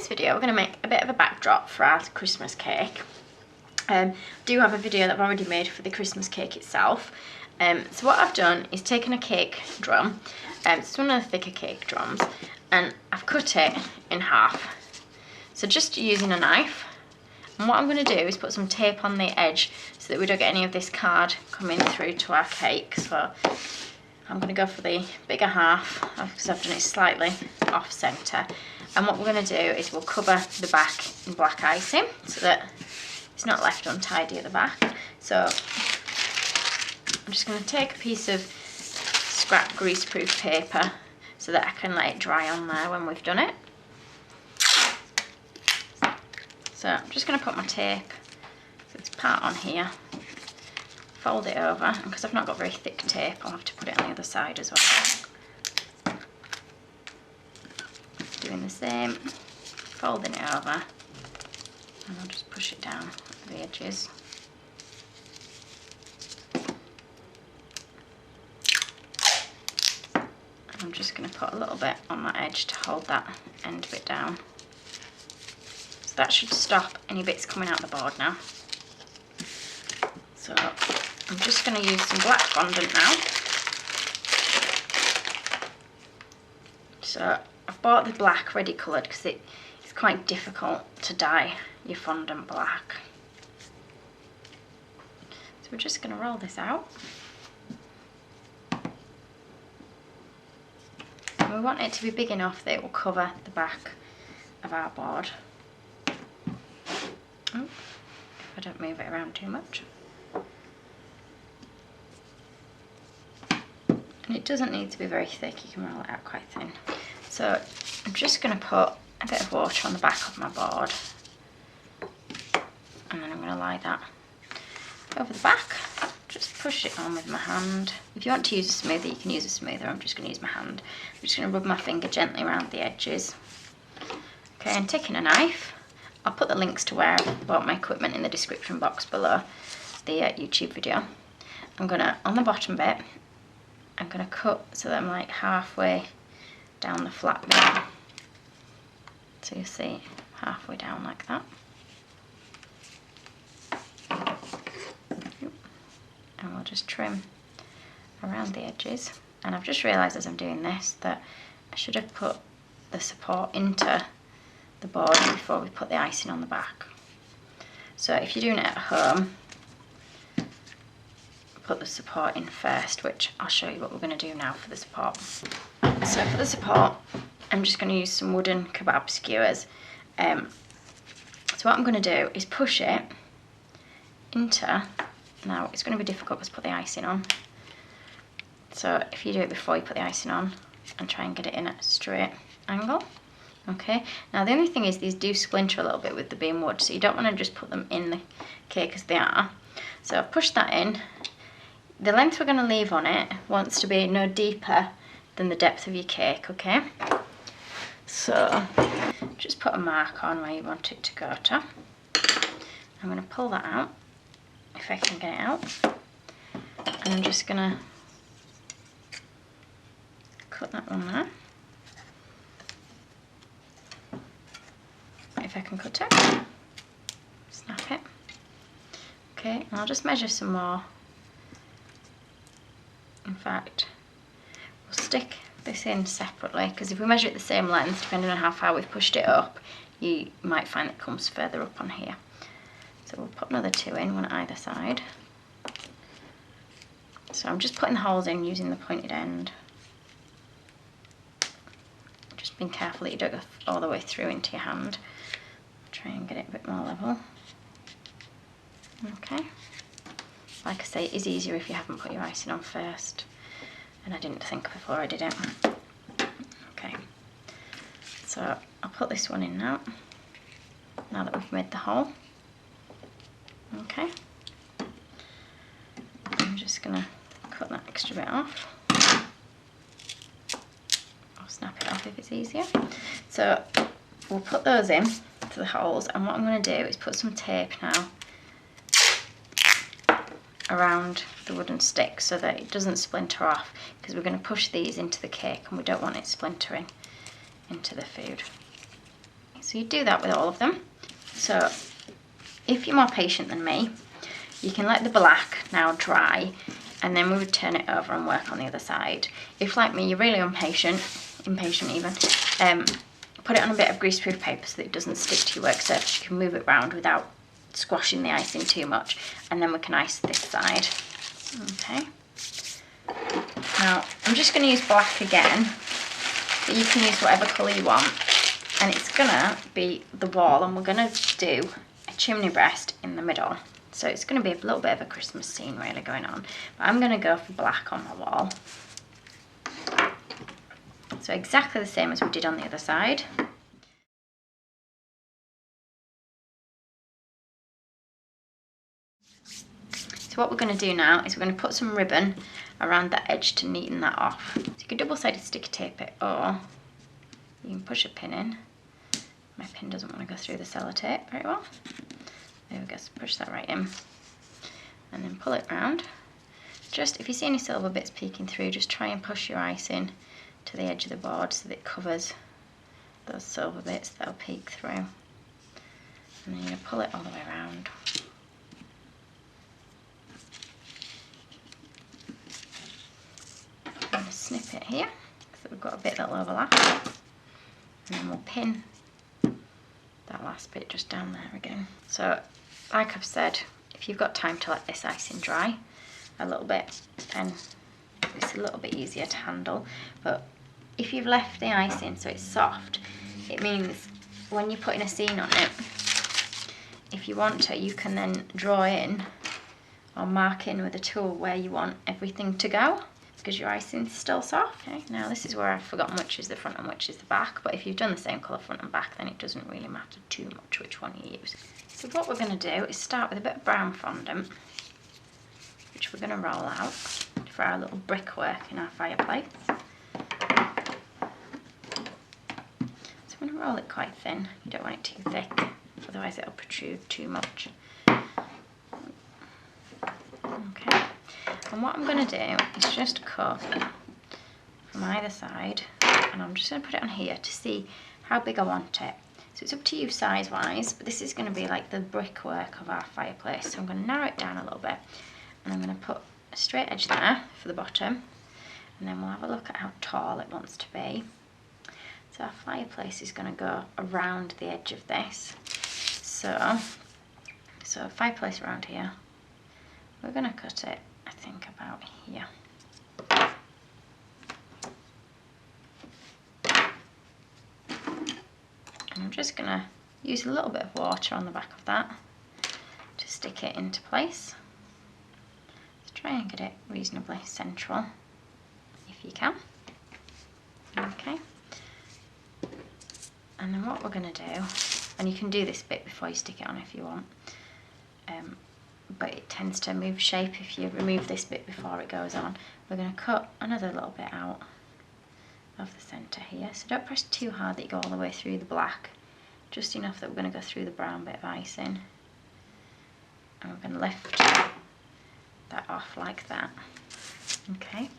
this video we're going to make a bit of a backdrop for our Christmas cake. I do have a video that I've already made for the Christmas cake itself. So what I've done is taken a cake drum, it's one of the thicker cake drums, and I've cut it in half. So just using a knife. And what I'm going to do is put some tape on the edge so that we don't get any of this card coming through to our cake. So I'm going to go for the bigger half because I've done it slightly off centre. And what we're going to do is we'll cover the back in black icing so that it's not left untidy at the back. So I'm just going to take a piece of scrap greaseproof paper so that I can let it dry on there when we've done it. So I'm just going to put my tape, so it's part on here, fold it over, and because I've not got very thick tape I'll have to put it on the other side as well. Doing the same, folding it over, and I'll just push it down at the edges. And I'm just going to put a little bit on that edge to hold that end bit down. That should stop any bits coming out the board now. So I'm just going to use some black fondant now. So I've bought the black ready coloured because it's quite difficult to dye your fondant black. So we're just going to roll this out. And we want it to be big enough that it will cover the back of our board. If I don't move it around too much. And it doesn't need to be very thick, you can roll it out quite thin. So I'm just going to put a bit of water on the back of my board, and then I'm going to lie that over the back. Just push it on with my hand. If you want to use a smoother, you can use a smoother. I'm just going to use my hand. I'm just going to rub my finger gently around the edges. Okay, and taking a knife, I'll put the links to where I bought my equipment in the description box below the YouTube video. I'm gonna, on the bottom bit, I'm gonna cut so that I'm like halfway down the flat bit. So you'll see halfway down like that. And we'll just trim around the edges. And I've just realised as I'm doing this that I should have put the support into the board before we put the icing on the back. So if you're doing it at home, put the support in first, which I'll show you what we're going to do now for the support. So for the support, I'm just going to use some wooden kebab skewers. So what I'm going to do is push it into, now it's going to be difficult to put the icing on. So if you do it before you put the icing on and try and get it in at a straight angle. Okay, now the only thing is these do splinter a little bit with the being wood, so you don't want to just put them in the cake as they are. So push that in. The length we're going to leave on it wants to be no deeper than the depth of your cake, okay? So just put a mark on where you want it to go to. I'm going to pull that out, if I can get it out. And I'm just going to cut that one there. If I can cut it, snap it. Okay, and I'll just measure some more. In fact, we'll stick this in separately because if we measure it the same length, depending on how far we've pushed it up, you might find it comes further up on here. So we'll put another 2 in, one at either side. So I'm just putting the holes in using the pointed end. Just being careful that you don't go all the way through into your hand. Try and get it a bit more level. Okay. Like I say, it is easier if you haven't put your icing on first. And I didn't think before I did it. Okay. So I'll put this one in now. Now that we've made the hole. Okay. I'm just going to cut that extra bit off. I'll snap it off if it's easier. So we'll put those in to the holes, and what I'm going to do is put some tape now around the wooden stick so that it doesn't splinter off, because we're going to push these into the cake and we don't want it splintering into the food. So you do that with all of them. So if you're more patient than me, you can let the black now dry, and then we would turn it over and work on the other side. If, like me, you're really impatient even, put it on a bit of greaseproof paper so that it doesn't stick to your work surface. You can move it around without squashing the icing too much, and then we can ice this side. Okay. Now, I'm just going to use black again, but you can use whatever colour you want, and it's going to be the wall, and we're going to do a chimney breast in the middle. So it's going to be a little bit of a Christmas scene really going on, but I'm going to go for black on my wall. So exactly the same as we did on the other side. So what we're going to do now is we're going to put some ribbon around that edge to neaten that off. So you can double-sided sticky tape it, or you can push a pin in. My pin doesn't want to go through the sellotape very well. There we go, so push that right in. And then pull it round. Just, if you see any silver bits peeking through, just try and push your icing to the edge of the board so that it covers those silver bits that'll peek through. And then you're going to pull it all the way around. I'm going to snip it here so we've got a bit that'll overlap. And then we'll pin that last bit just down there again. So, like I've said, if you've got time to let this icing dry a little bit, then it's a little bit easier to handle. But if you've left the icing so it's soft, it means when you're putting a scene on it, if you want to, you can then draw in or mark in with a tool where you want everything to go, because your icing's still soft. Okay, now this is where I've forgotten which is the front and which is the back, but if you've done the same colour front and back, then it doesn't really matter too much which one you use. So what we're going to do is start with a bit of brown fondant, which we're going to roll out for our little brickwork in our fireplace. So I'm going to roll it quite thin. You don't want it too thick, otherwise it'll protrude too much. Okay, and what I'm going to do is just cut from either side, and I'm just going to put it on here to see how big I want it. So it's up to you size-wise, but this is going to be like the brickwork of our fireplace. So I'm going to narrow it down a little bit, and I'm going to put a straight edge there for the bottom, and then we'll have a look at how tall it wants to be. So our fireplace is going to go around the edge of this. So a fireplace around here, we're going to cut it, I think, about here. And I'm just going to use a little bit of water on the back of that to stick it into place. Let's try and get it reasonably central, if you can. Okay. And then what we're going to do, and you can do this bit before you stick it on if you want, but it tends to move shape if you remove this bit before it goes on. We're going to cut another little bit out of the centre here, so don't press too hard that you go all the way through the black, just enough that we're going to go through the brown bit of icing, and we're going to lift that off like that. Okay,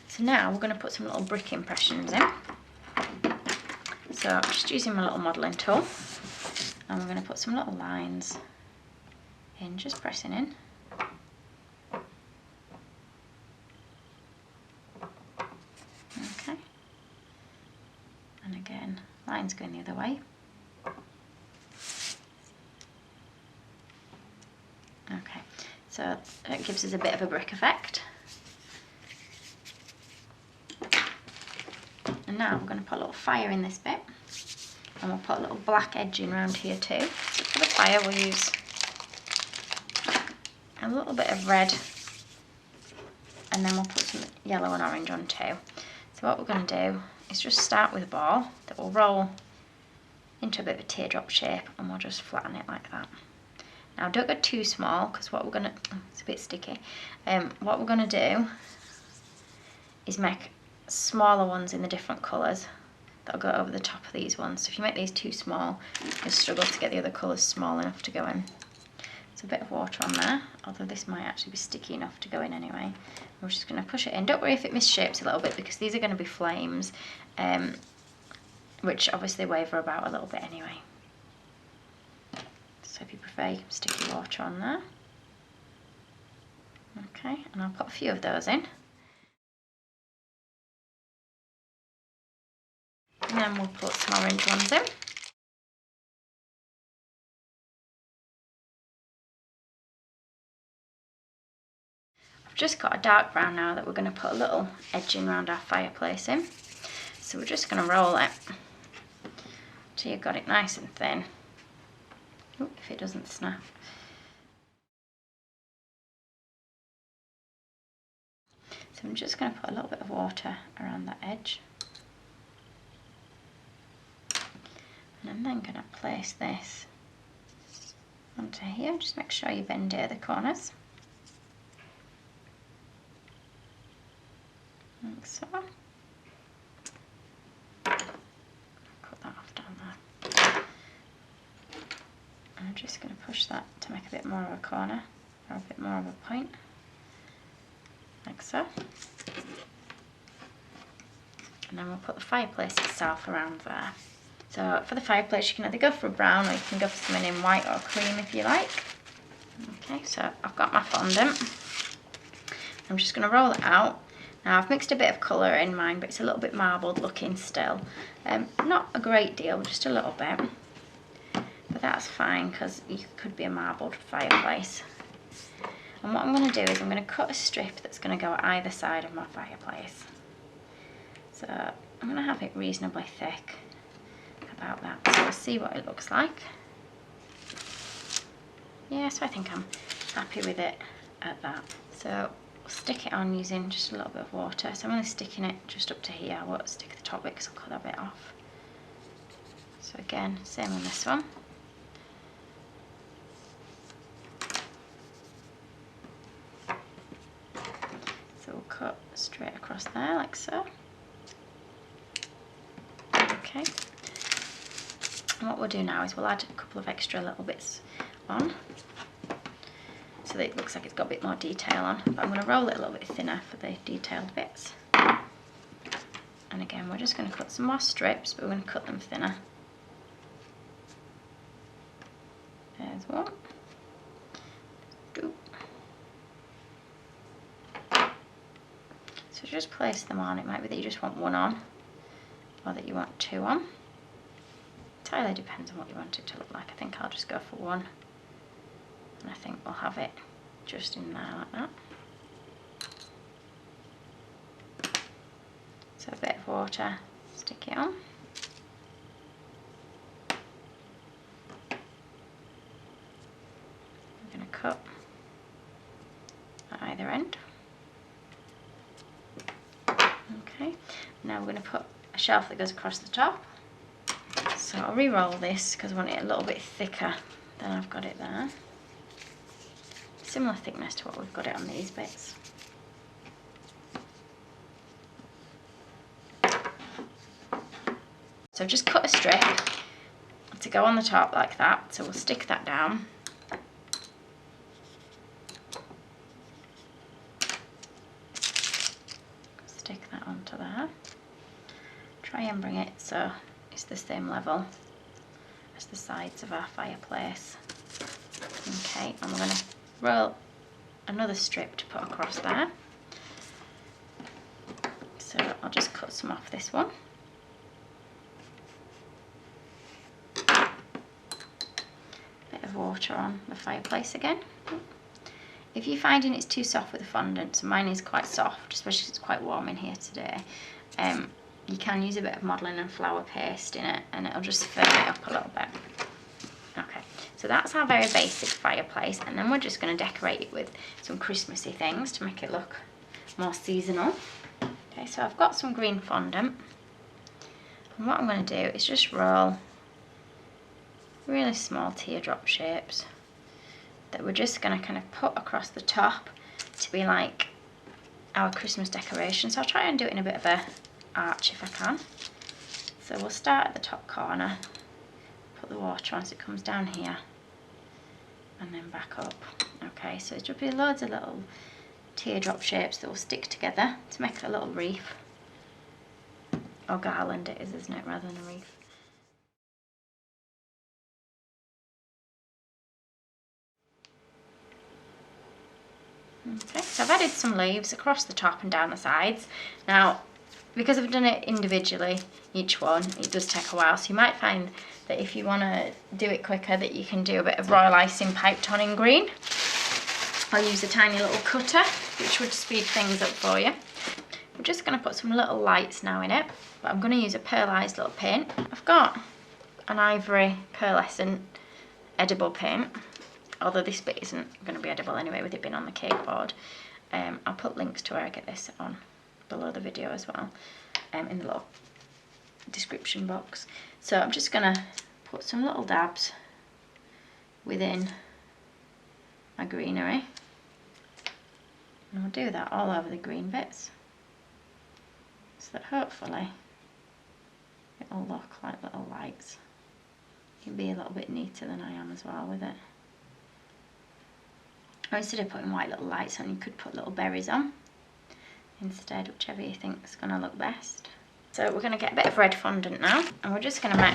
so now we're going to put some little brick impressions in. So I'm just using my little modelling tool, and we're going to put some little lines in, just pressing in. Okay, and again, lines going the other way. Okay, so that gives us a bit of a brick effect. And now we're going to put a little fire in this bit, and we'll put a little black edging around here too. So for the fire we'll use a little bit of red, and then we'll put some yellow and orange on too. So what we're going to do is just start with a ball that will roll into a bit of a teardrop shape, and we'll just flatten it like that. Now don't go too small, because what we're going to, it's a bit sticky, what we're going to do is make smaller ones in the different colours that'll go over the top of these ones. So if you make these too small, you'll struggle to get the other colours small enough to go in. So a bit of water on there, although this might actually be sticky enough to go in anyway. We're just going to push it in. Don't worry if it misshapes a little bit, because these are going to be flames, which obviously waver about a little bit anyway. so if you prefer, you can stick your water on there. Okay, and I'll put a few of those in. And then we'll put some orange ones in. I've just got a dark brown now that we're going to put a little edging around our fireplace in. So we're just going to roll it till you've got it nice and thin. Ooh, if it doesn't snap. So I'm just going to put a little bit of water around that edge. And I'm then going to place this onto here. Just make sure you bend it at the corners. Like so. Cut that off down there. I'm just going to push that to make a bit more of a corner, or a bit more of a point. Like so. And then we'll put the fireplace itself around there. So for the fireplace, you can either go for a brown or you can go for something in white or cream if you like. Okay, so I've got my fondant. I'm just going to roll it out. Now I've mixed a bit of colour in mine, but it's a little bit marbled looking still. Not a great deal, just a little bit. But that's fine because it could be a marbled fireplace. And what I'm going to do is I'm going to cut a strip that's going to go either side of my fireplace. So I'm going to have it reasonably thick, about that, so we'll see what it looks like. Yeah, so I think I'm happy with it at that. So we'll stick it on using just a little bit of water. So I'm only sticking it just up to here. I won't stick the top bit because I'll cut that bit off. So again, same on this one. So we'll cut straight across there like so. Okay. And what we'll do now is we'll add a couple of extra little bits on so that it looks like it's got a bit more detail on. But I'm going to roll it a little bit thinner for the detailed bits. And again, we're just going to cut some more strips, but we're going to cut them thinner. There's one. Two. So just place them on. It might be that you just want one on, or that you want two on. Entirely depends on what you want it to look like. I think I'll just go for one, and I think we'll have it just in there like that. So a bit of water, stick it on. I'm going to cut at either end. Okay, now we're going to put a shelf that goes across the top. So I'll re-roll this because I want it a little bit thicker than I've got it there. Similar thickness to what we've got it on these bits. So I've just cut a strip to go on the top like that. So we'll stick that down. Stick that onto there. Try and bring it so it's the same level as the sides of our fireplace. Okay, and we're going to roll another strip to put across there. So I'll just cut some off this one. Bit of water on the fireplace again. If you're finding it's too soft with the fondant, so mine is quite soft, especially because it's quite warm in here today, you can use a bit of modelling and flour paste in it and it'll just firm it up a little bit. Okay, so that's our very basic fireplace, and then we're just going to decorate it with some Christmassy things to make it look more seasonal. Okay, so I've got some green fondant, and what I'm going to do is just roll really small teardrop shapes that we're just going to kind of put across the top to be like our Christmas decoration. So I'll try and do it in a bit of a arch if I can. So we'll start at the top corner, put the water on so it comes down here and then back up. Okay, so it'll be loads of little teardrop shapes that will stick together to make a little wreath, or garland it is, isn't it, rather than a wreath. Okay, so I've added some leaves across the top and down the sides. Now, because I've done it individually, each one, it does take a while, so you might find that if you want to do it quicker, that you can do a bit of royal icing piped on in green. I'll use a tiny little cutter, which would speed things up for you. I'm just going to put some little lights now in it, but I'm going to use a pearlized little paint. I've got an ivory pearlescent edible paint, although this bit isn't going to be edible anyway with it being on the cake board. I'll put links to where I get this on below the video as well, in the little description box. So I'm just going to put some little dabs within my greenery, and I'll do that all over the green bits, so that hopefully it'll look like little lights. You can be a little bit neater than I am as well with it. Or instead of putting white little lights on, you could put little berries on instead, whichever you think is going to look best. So we're going to get a bit of red fondant now, and we're just going to make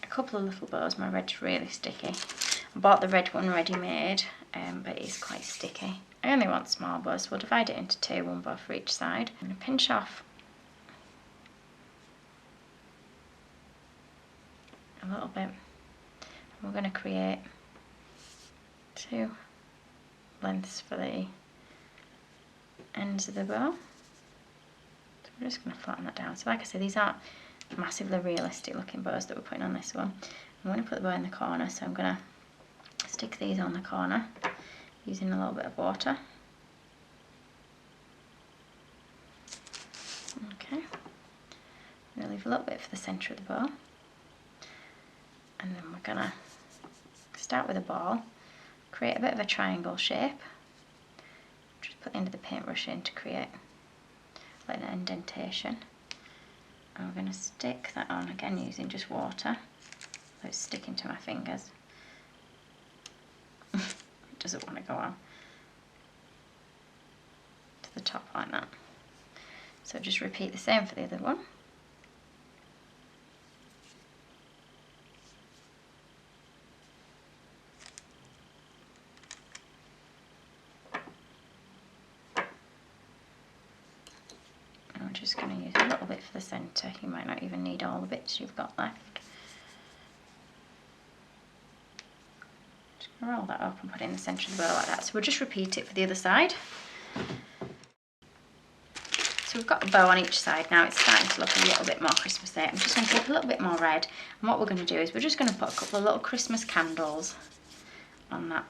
a couple of little bows. My red's really sticky. I bought the red one ready made, but it is quite sticky. I only want small bows, so we'll divide it into two, one bow for each side. I'm going to pinch off a little bit, and we're going to create two lengths for the ends of the bow. So we're just going to flatten that down. So like I said, these aren't massively realistic looking bows that we're putting on this one. I'm going to put the bow in the corner, so I'm going to stick these on the corner using a little bit of water. Okay, I'm going to leave a little bit for the centre of the bow, and then we're going to start with a ball, create a bit of a triangle shape, just put the end of the paintbrush in to create like an indentation, and we're going to stick that on again using just water, so it's sticking to my fingers. It doesn't want to go on to the top like that. So just repeat the same for the other one. And we're just going to use a little bit for the centre. You might not even need all the bits you've got left. Just going to roll that up and put it in the centre of the bow like that. So we'll just repeat it for the other side. So we've got a bow on each side now. It's starting to look a little bit more Christmassy. I'm just going to take a little bit more red, and what we're going to do is we're just going to put a couple of little Christmas candles on that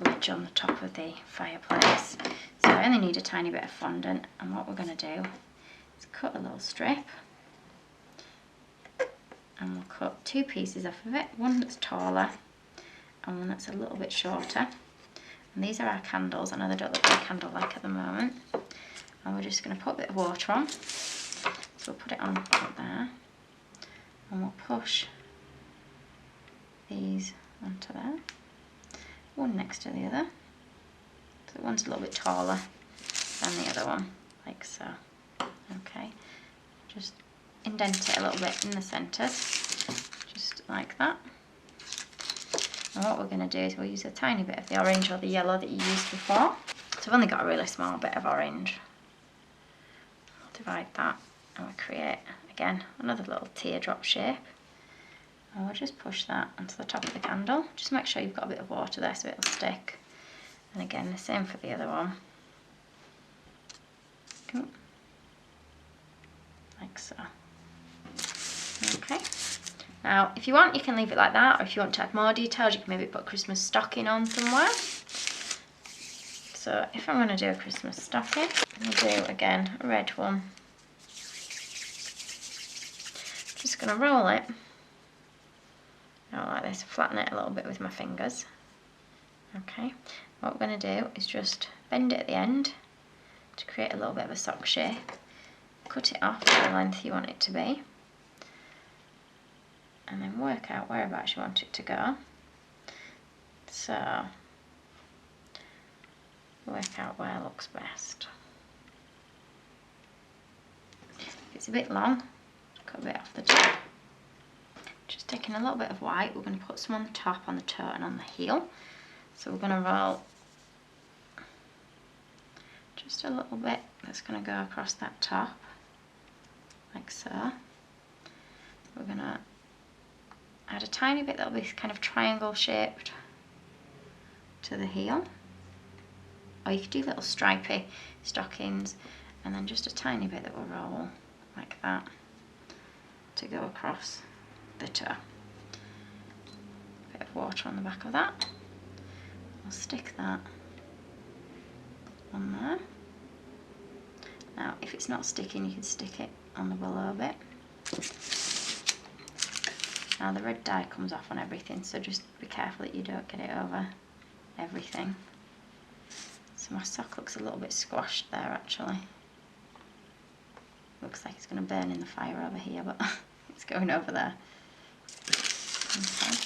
ledge on the top of the fireplace. So I only need a tiny bit of fondant, and what we're going to do is cut a little strip, and we'll cut two pieces off of it, one that's taller and one that's a little bit shorter. And these are our candles. I know they don't look like candle-like at the moment. And we're just going to put a bit of water on. So we'll put it on up there, and we'll push these onto there, one next to the other. So one's a little bit taller than the other one, like so. Okay, just indent it a little bit in the centres, just like that. And what we're going to do is we'll use a tiny bit of the orange or the yellow that you used before. So I've only got a really small bit of orange. Divide that, and we create again another little teardrop shape, and we'll just push that onto the top of the candle. Just make sure you've got a bit of water there so it'll stick, and again the same for the other one. Ooh. Like so. Okay, now if you want you can leave it like that, or if you want to add more details you can maybe put a Christmas stocking on somewhere. So if I'm going to do a Christmas stocking, I'll do again a red one. Just going to roll it out like this, flatten it a little bit with my fingers. Okay, what we're going to do is just bend it at the end to create a little bit of a sock shape. Cut it off to the length you want it to be, and then work out whereabouts you want it to go. So work out where looks best. If it's a bit long, cut a bit off the top. Just taking a little bit of white, we're going to put some on the top, on the toe and on the heel. So we're going to roll just a little bit. That's going to go across that top, like so. We're going to add a tiny bit that'll be kind of triangle shaped to the heel. Or you could do little stripy stockings, and then just a tiny bit that will roll like that to go across the toe. Bit of water on the back of that. I'll stick that on there. Now if it's not sticking, you can stick it on the below bit. Now the red dye comes off on everything, so just be careful that you don't get it over everything. So my sock looks a little bit squashed there actually. Looks like it's going to burn in the fire over here, but it's going over there. Okay.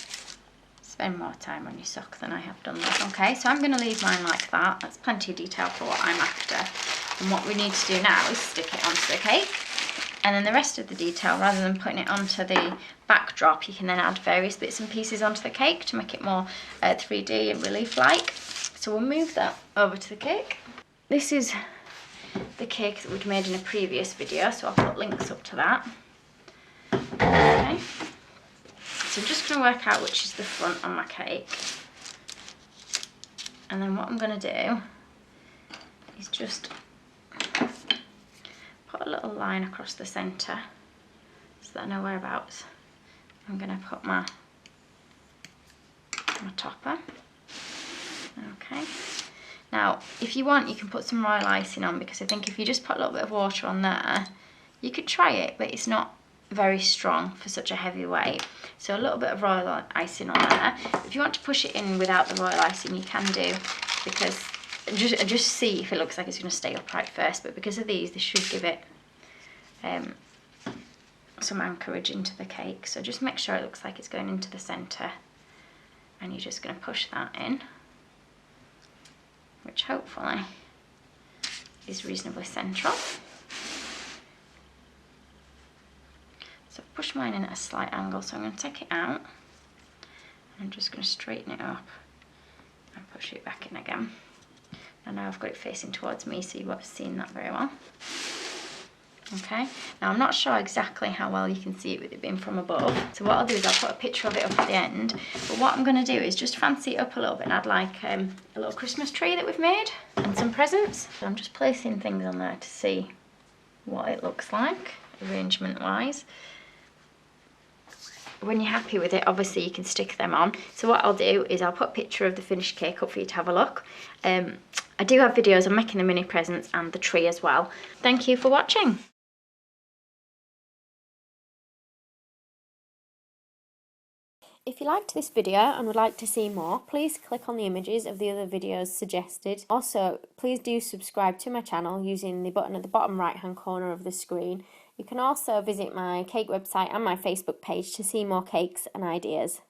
Spend more time on your sock than I have done that. Okay, so I'm going to leave mine like that. That's plenty of detail for what I'm after. And what we need to do now is stick it onto the cake. And then the rest of the detail, rather than putting it onto the backdrop, you can then add various bits and pieces onto the cake to make it more 3D and relief-like. So we'll move that over to the cake. This is the cake that we'd made in a previous video, so I'll put links up to that. Okay. So I'm just going to work out which is the front on my cake. And then what I'm going to do is just put a little line across the centre so that I know whereabouts I'm going to put my topper. Okay. Now, if you want, you can put some royal icing on, because I think if you just put a little bit of water on there, you could try it, but it's not very strong for such a heavy weight. So a little bit of royal icing on there. If you want to push it in without the royal icing, you can do, because just see if it looks like it's going to stay upright first. But because of these, this should give it some anchorage into the cake. So just make sure it looks like it's going into the centre, and you're just going to push that in, which hopefully is reasonably central. So I've pushed mine in at a slight angle, so I'm going to take it out, and I'm just going to straighten it up and push it back in again. And now I've got it facing towards me, so you won't have seen that very well. Okay, now I'm not sure exactly how well you can see it with it being from above, so what I'll do is I'll put a picture of it up at the end. But what I'm going to do is just fancy it up a little bit and add like a little Christmas tree that we've made and some presents. So I'm just placing things on there to see what it looks like arrangement wise. When you're happy with it, obviously you can stick them on. So what I'll do is I'll put a picture of the finished cake up for you to have a look. I do have videos on making the mini presents and the tree as well. Thank you for watching. If you liked this video and would like to see more, please click on the images of the other videos suggested. Also, please do subscribe to my channel using the button at the bottom right hand corner of the screen. You can also visit my cake website and my Facebook page to see more cakes and ideas.